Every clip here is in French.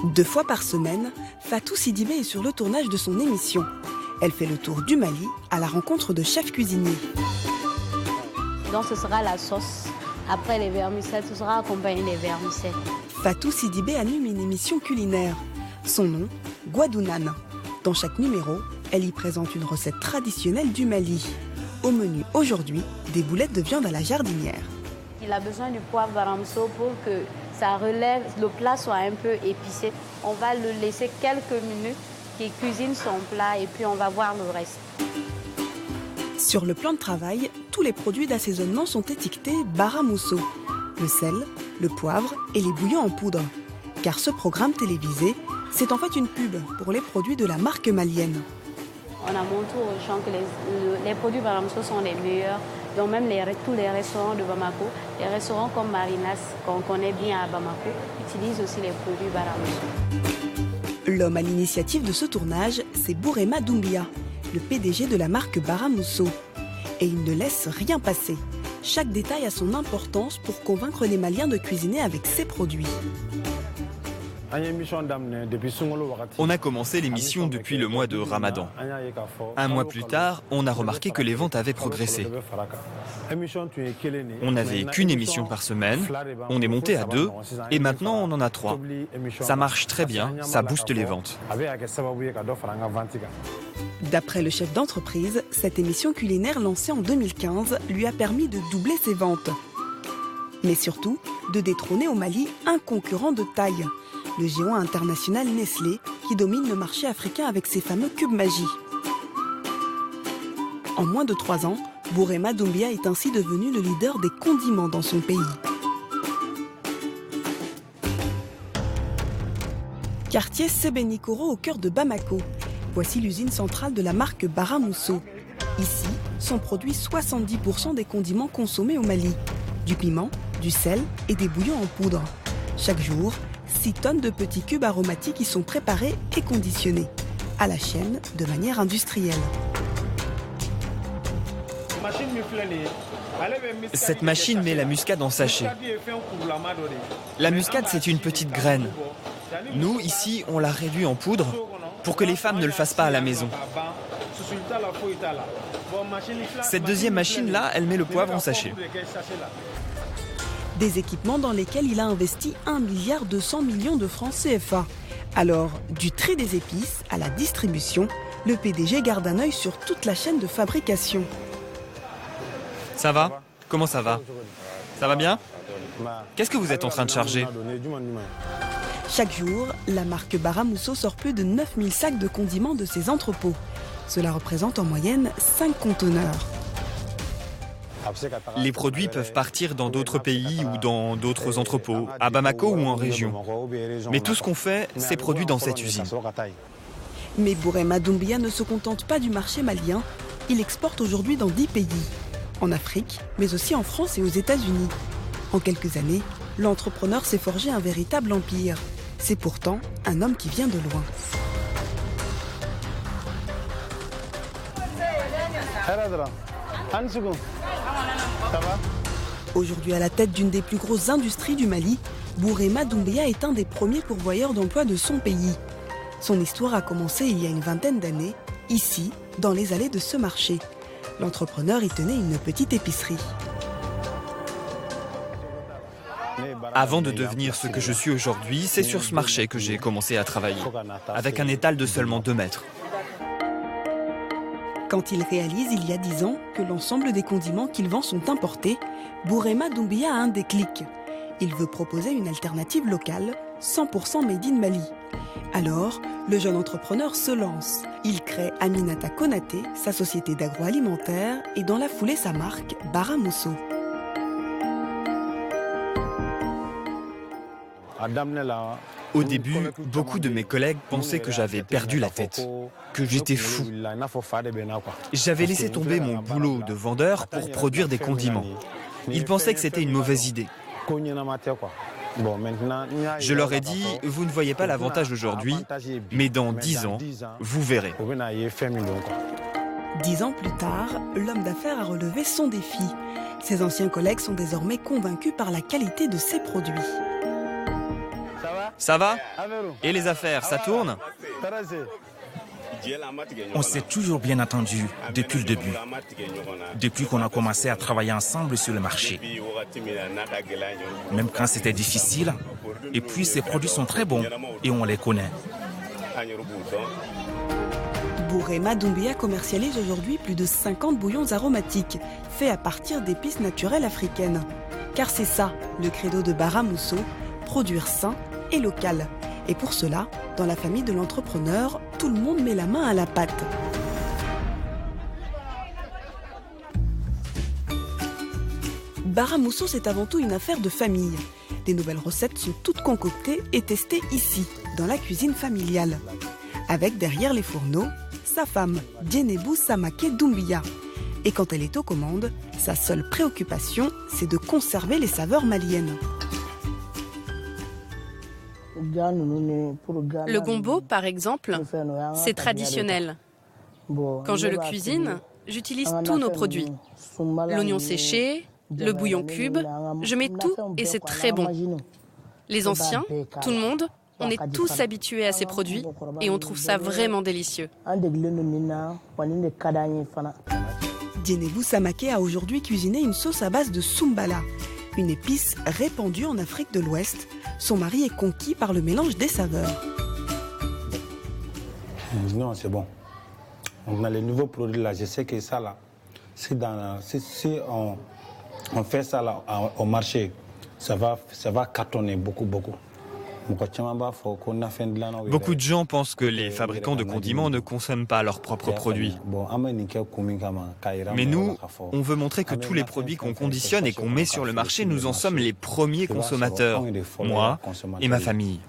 2 fois par semaine, Fatou Sidibé est sur le tournage de son émission. Elle fait le tour du Mali à la rencontre de chefs cuisiniers. Donc ce sera la sauce. Après les vermicelles, ce sera accompagné des vermicelles. Fatou Sidibé anime une émission culinaire. Son nom, Guadounan. Dans chaque numéro, elle y présente une recette traditionnelle du Mali. Au menu aujourd'hui, des boulettes de viande à la jardinière. Il a besoin du poivre baramso pour que ça relève, le plat soit un peu épicé. On va le laisser quelques minutes qu'il cuisine son plat et puis on va voir le reste. Sur le plan de travail, tous les produits d'assaisonnement sont étiquetés baramousso. Le sel, le poivre et les bouillons en poudre. Car ce programme télévisé, c'est en fait une pub pour les produits de la marque malienne. On a montré aux gens que les produits baramso sont les meilleurs. Donc même tous les restaurants de Bamako, les restaurants comme Marinas, qu'on connaît bien à Bamako, utilisent aussi les produits baramousso. L'homme à l'initiative de ce tournage, c'est Bourema Doumbia, le PDG de la marque Baramousso. Et il ne laisse rien passer. Chaque détail a son importance pour convaincre les Maliens de cuisiner avec ses produits. On a commencé l'émission depuis le mois de Ramadan. Un mois plus tard, on a remarqué que les ventes avaient progressé. On n'avait qu'une émission par semaine, on est monté à 2 et maintenant on en a 3. Ça marche très bien, ça booste les ventes. D'après le chef d'entreprise, cette émission culinaire lancée en 2015 lui a permis de doubler ses ventes. Mais surtout, de détrôner au Mali un concurrent de taille. Le géant international Nestlé, qui domine le marché africain avec ses fameux cubes magie. En moins de 3 ans, Bourema Doumbia est ainsi devenu le leader des condiments dans son pays. Quartier Sébenikoro au cœur de Bamako. Voici l'usine centrale de la marque Baramousso. Ici sont produits 70% des condiments consommés au Mali. Du piment, du sel et des bouillons en poudre. Chaque jour, 6 tonnes de petits cubes aromatiques y sont préparés et conditionnés, à la chaîne de manière industrielle. Cette machine met la muscade en sachet. La muscade, c'est une petite graine. Nous, ici, on la réduit en poudre pour que les femmes ne le fassent pas à la maison. Cette deuxième machine-là, elle met le poivre en sachet. Des équipements dans lesquels il a investi 1,2 milliard de francs CFA. Alors, du tri des épices à la distribution, le PDG garde un œil sur toute la chaîne de fabrication. Ça va ? Comment ça va ? Ça va bien ? Qu'est-ce que vous êtes en train de charger ? Chaque jour, la marque Baramousso sort plus de 9000 sacs de condiments de ses entrepôts. Cela représente en moyenne 5 conteneurs. Les produits peuvent partir dans d'autres pays ou dans d'autres entrepôts, à Bamako ou en région. Mais tout ce qu'on fait, c'est produit dans cette usine. Mais Bourema Doumbia ne se contente pas du marché malien. Il exporte aujourd'hui dans 10 pays. En Afrique, mais aussi en France et aux États-Unis. En quelques années, l'entrepreneur s'est forgé un véritable empire. C'est pourtant un homme qui vient de loin. Aujourd'hui à la tête d'une des plus grosses industries du Mali, Bourema Doumbia est un des premiers pourvoyeurs d'emploi de son pays. Son histoire a commencé il y a une vingtaine d'années, ici, dans les allées de ce marché. L'entrepreneur y tenait une petite épicerie. Avant de devenir ce que je suis aujourd'hui, c'est sur ce marché que j'ai commencé à travailler, avec un étal de seulement 2 mètres. Quand il réalise, il y a 10 ans, que l'ensemble des condiments qu'il vend sont importés, Bourema Doumbia a un déclic. Il veut proposer une alternative locale, 100% made in Mali. Alors, le jeune entrepreneur se lance. Il crée Aminata Konaté, sa société d'agroalimentaire, et dans la foulée sa marque Baramousso. Au début, beaucoup de mes collègues pensaient que j'avais perdu la tête, que j'étais fou. J'avais laissé tomber mon boulot de vendeur pour produire des condiments. Ils pensaient que c'était une mauvaise idée. Je leur ai dit, vous ne voyez pas l'avantage aujourd'hui, mais dans 10 ans, vous verrez. 10 ans plus tard, l'homme d'affaires a relevé son défi. Ses anciens collègues sont désormais convaincus par la qualité de ses produits. Ça va? Et les affaires, ça tourne? On s'est toujours bien entendu depuis le début, depuis qu'on a commencé à travailler ensemble sur le marché. Même quand c'était difficile, et puis ces produits sont très bons et on les connaît. Bourema Doumbia commercialise aujourd'hui plus de 50 bouillons aromatiques, faits à partir d'épices naturelles africaines. Car c'est ça, le credo de Bara Mousso, produire sain et local. Et pour cela, dans la famille de l'entrepreneur, tout le monde met la main à la pâte. Bara Mousso, c'est avant tout une affaire de famille. Les nouvelles recettes sont toutes concoctées et testées ici, dans la cuisine familiale. Avec derrière les fourneaux, sa femme, Dienebou Samake Doumbia. Et quand elle est aux commandes, sa seule préoccupation, c'est de conserver les saveurs maliennes. Le gombo, par exemple, c'est traditionnel. Quand je le cuisine, j'utilise tous nos produits. L'oignon séché, le bouillon cube, je mets tout et c'est très bon. Les anciens, tout le monde, on est tous habitués à ces produits et on trouve ça vraiment délicieux. Dienebou Samake a aujourd'hui cuisiné une sauce à base de soumbala, une épice répandue en Afrique de l'Ouest. Son mari est conquis par le mélange des saveurs. Non, c'est bon. On a les nouveaux produits là. Je sais que ça là, si on fait ça là au marché, ça va cartonner beaucoup. Beaucoup de gens pensent que les fabricants de condiments ne consomment pas leurs propres produits. Mais nous, on veut montrer que tous les produits qu'on conditionne et qu'on met sur le marché, nous en sommes les premiers consommateurs, moi et ma famille.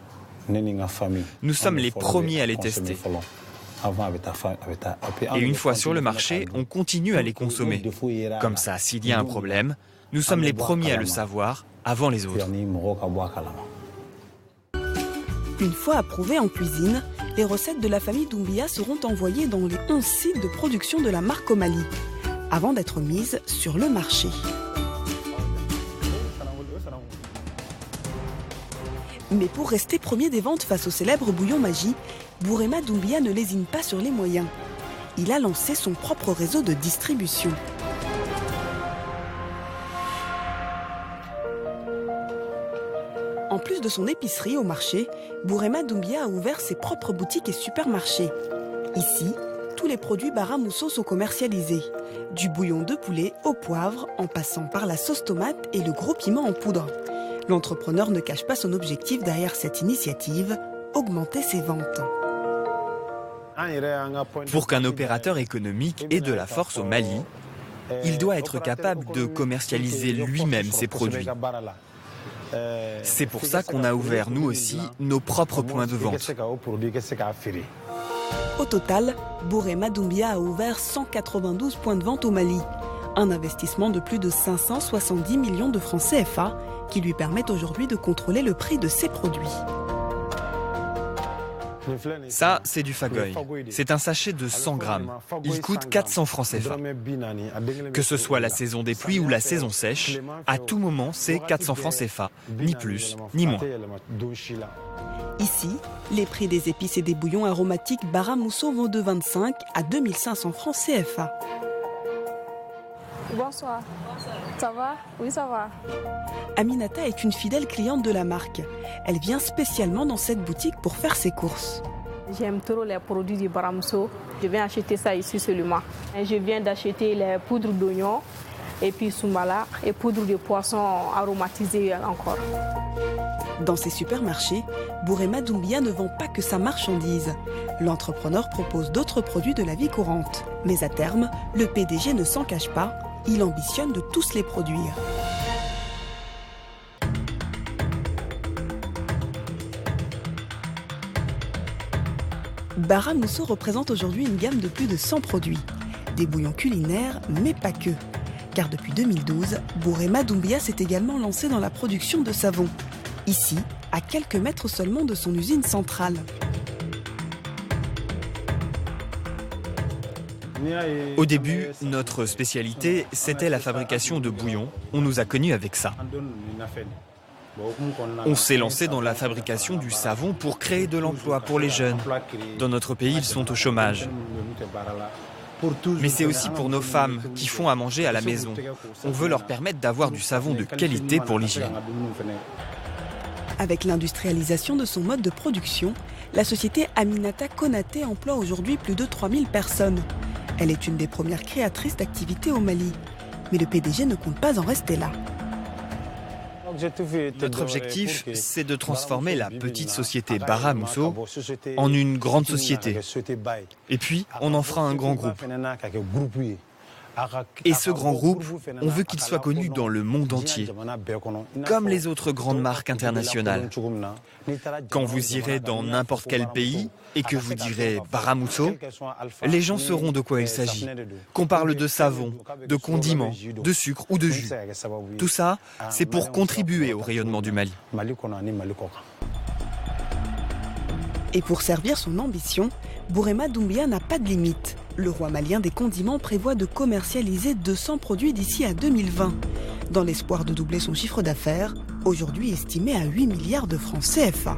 Nous sommes les premiers à les tester. Et une fois sur le marché, on continue à les consommer. Comme ça, s'il y a un problème, nous sommes les premiers à le savoir avant les autres. Une fois approuvées en cuisine, les recettes de la famille Doumbia seront envoyées dans les 11 sites de production de la marque au Mali, avant d'être mises sur le marché. Mais pour rester premier des ventes face au célèbre bouillon Maggi, Bourema Doumbia ne lésine pas sur les moyens. Il a lancé son propre réseau de distribution. En plus de son épicerie au marché, Bourema Doumbia a ouvert ses propres boutiques et supermarchés. Ici, tous les produits Bara Mousso sont commercialisés. Du bouillon de poulet au poivre, en passant par la sauce tomate et le gros piment en poudre. L'entrepreneur ne cache pas son objectif derrière cette initiative, augmenter ses ventes. Pour qu'un opérateur économique ait de la force au Mali, il doit être capable de commercialiser lui-même ses produits. C'est pour ça qu'on a ouvert, nous aussi, nos propres points de vente. Au total, Bourema Doumbia a ouvert 192 points de vente au Mali. Un investissement de plus de 570 millions de francs CFA qui lui permet aujourd'hui de contrôler le prix de ses produits. Ça, c'est du fagoy. C'est un sachet de 100 grammes. Il coûte 400 francs CFA. Que ce soit la saison des pluies ou la saison sèche, à tout moment, c'est 400 francs CFA. Ni plus, ni moins. Ici, les prix des épices et des bouillons aromatiques Bara Mousso vont de 25 à 2500 francs CFA. Bonsoir. Ça va? Oui, ça va. Aminata est une fidèle cliente de la marque. Elle vient spécialement dans cette boutique pour faire ses courses. J'aime trop les produits du Bara Mousso. Je viens acheter ça ici seulement. Je viens d'acheter les poudres d'oignon et puis soumbala et poudre de poisson aromatisée encore. Dans ces supermarchés, Bourema Doumbia ne vend pas que sa marchandise. L'entrepreneur propose d'autres produits de la vie courante. Mais à terme, le PDG ne s'en cache pas. Il ambitionne de tous les produire. Bara Mousso représente aujourd'hui une gamme de plus de 100 produits. Des bouillons culinaires, mais pas que. Car depuis 2012, Bourema Doumbia s'est également lancé dans la production de savon. Ici, à quelques mètres seulement de son usine centrale. Au début, notre spécialité, c'était la fabrication de bouillons. On nous a connus avec ça. On s'est lancé dans la fabrication du savon pour créer de l'emploi pour les jeunes. Dans notre pays, ils sont au chômage. Mais c'est aussi pour nos femmes qui font à manger à la maison. On veut leur permettre d'avoir du savon de qualité pour l'hygiène. Avec l'industrialisation de son mode de production, la société Aminata Konaté emploie aujourd'hui plus de 3000 personnes. Elle est une des premières créatrices d'activités au Mali. Mais le PDG ne compte pas en rester là. Notre objectif, c'est de transformer la petite société Bara Mousso en une grande société. Et puis, on en fera un grand groupe. Et ce grand groupe, on veut qu'il soit connu dans le monde entier, comme les autres grandes marques internationales. Quand vous irez dans n'importe quel pays et que vous direz Bara Mousso, les gens sauront de quoi il s'agit. Qu'on parle de savon, de condiments, de sucre ou de jus. Tout ça, c'est pour contribuer au rayonnement du Mali. Et pour servir son ambition, Bourema Doumbia n'a pas de limite. Le roi malien des condiments prévoit de commercialiser 200 produits d'ici à 2020, dans l'espoir de doubler son chiffre d'affaires, aujourd'hui estimé à 8 milliards de francs CFA.